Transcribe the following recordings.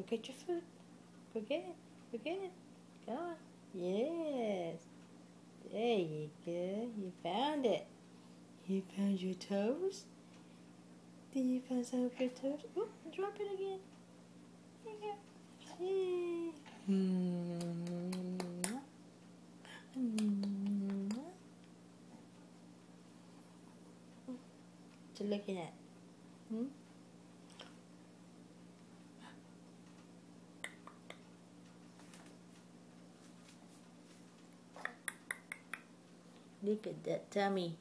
Go get your food. Go get it. Go get it. Come on. Yes. There you go. You found it. You found your toes? Did you find some of your toes? Oh, drop it again. There you go. Yay. What you looking at? Look at that tummy.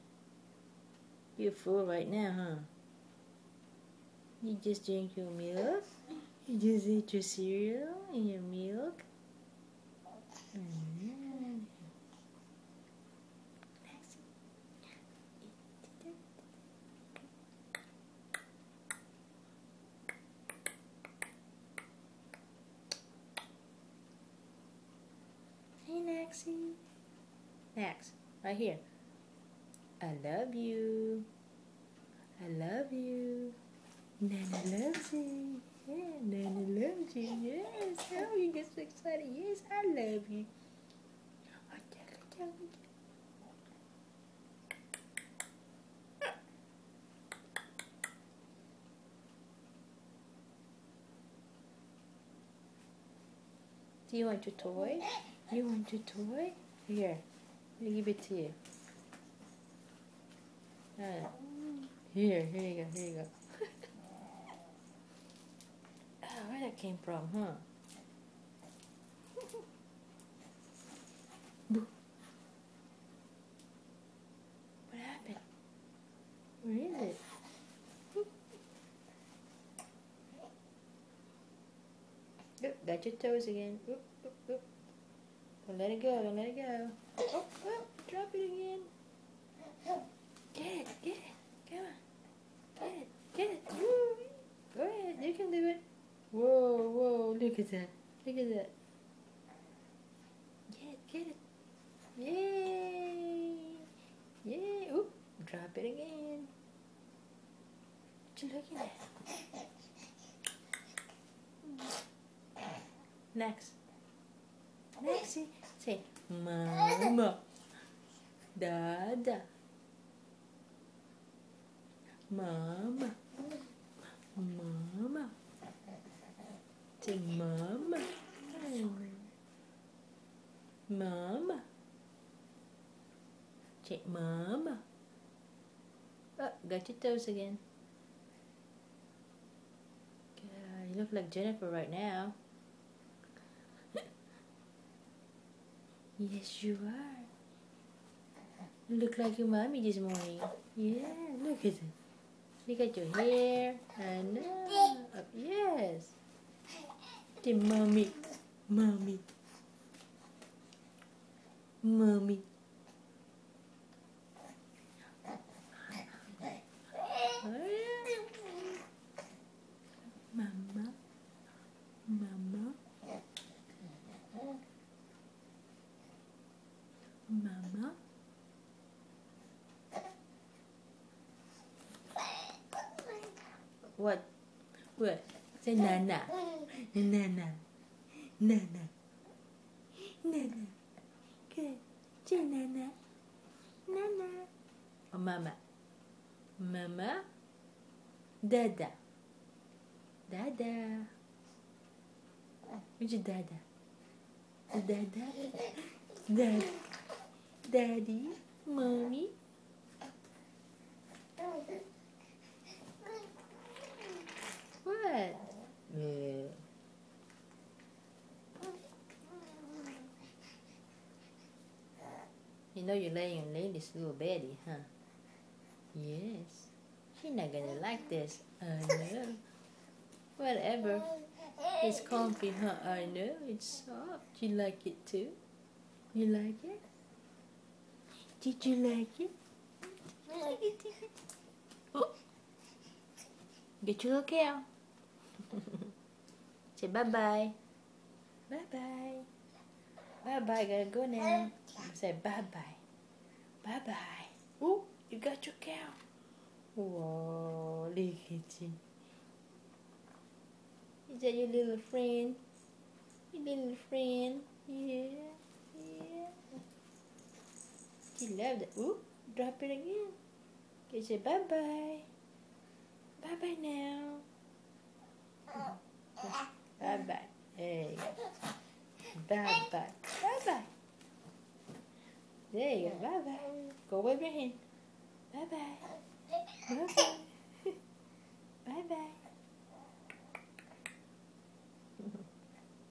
You're full right now, huh? You just drink your milk? You just eat your cereal and your milk? Hey, Naxie. Nax, right here. I love you. I love you. Nana loves you. Yeah, Nana loves you. Yes. Oh, you get so excited. Yes, I love you. Do you want your toy? You want your toy? Here, let me give it to you. Here you go, here you go. Oh, where that came from, huh? What happened? Where is it? Oop, got your toes again. Oop, oop, oop. Don't let it go, don't let it go. Oh, oh, drop it again. Get it, come on. Get it. Woo. Go ahead, you can do it. Whoa, whoa, look at that. Look at that. Get it. Yay. Yay. Oop, drop it again. What you looking at? Next. Nexie. Say, Mama. Dada. Mama. Mama. Say, Mama. Mama. Say, Mama. Oh, got your toes again. God, you look like Jennifer right now. Yes, you are. You look like your mommy this morning. Yeah, look at it. Look at your hair. I know. Yes. The mommy. Mommy. Mommy. Oh, yeah. Mama. Mama. Mama. What? What? Say Nana. Nana. Nana. Nana. Good. Say Nana. Nana. Oh, Mama. Mama. Dada. Dada. Where's your Dada? Dada. Dada. Daddy. Mommy. What? Yeah. You know you're laying on Lady's little Betty, huh? Yes. She's not gonna like this. I know. Whatever. It's comfy, huh? I know. It's soft. You like it too? You like it? Did you like it? Oh. Get your little cow. Say bye-bye. Bye-bye. Bye-bye. Gotta go now. Say bye-bye. Bye-bye. Oh, you got your cow. Whoa, look at you. Is that your little friend? Your little friend? Yeah. Yeah. She loved it. Ooh, drop it again. Okay, say bye-bye. Bye-bye now. Bye-bye. There you go. Bye-bye. Bye-bye. There you go. Bye-bye. Go wave your hand. Bye-bye. Bye-bye. Bye-bye.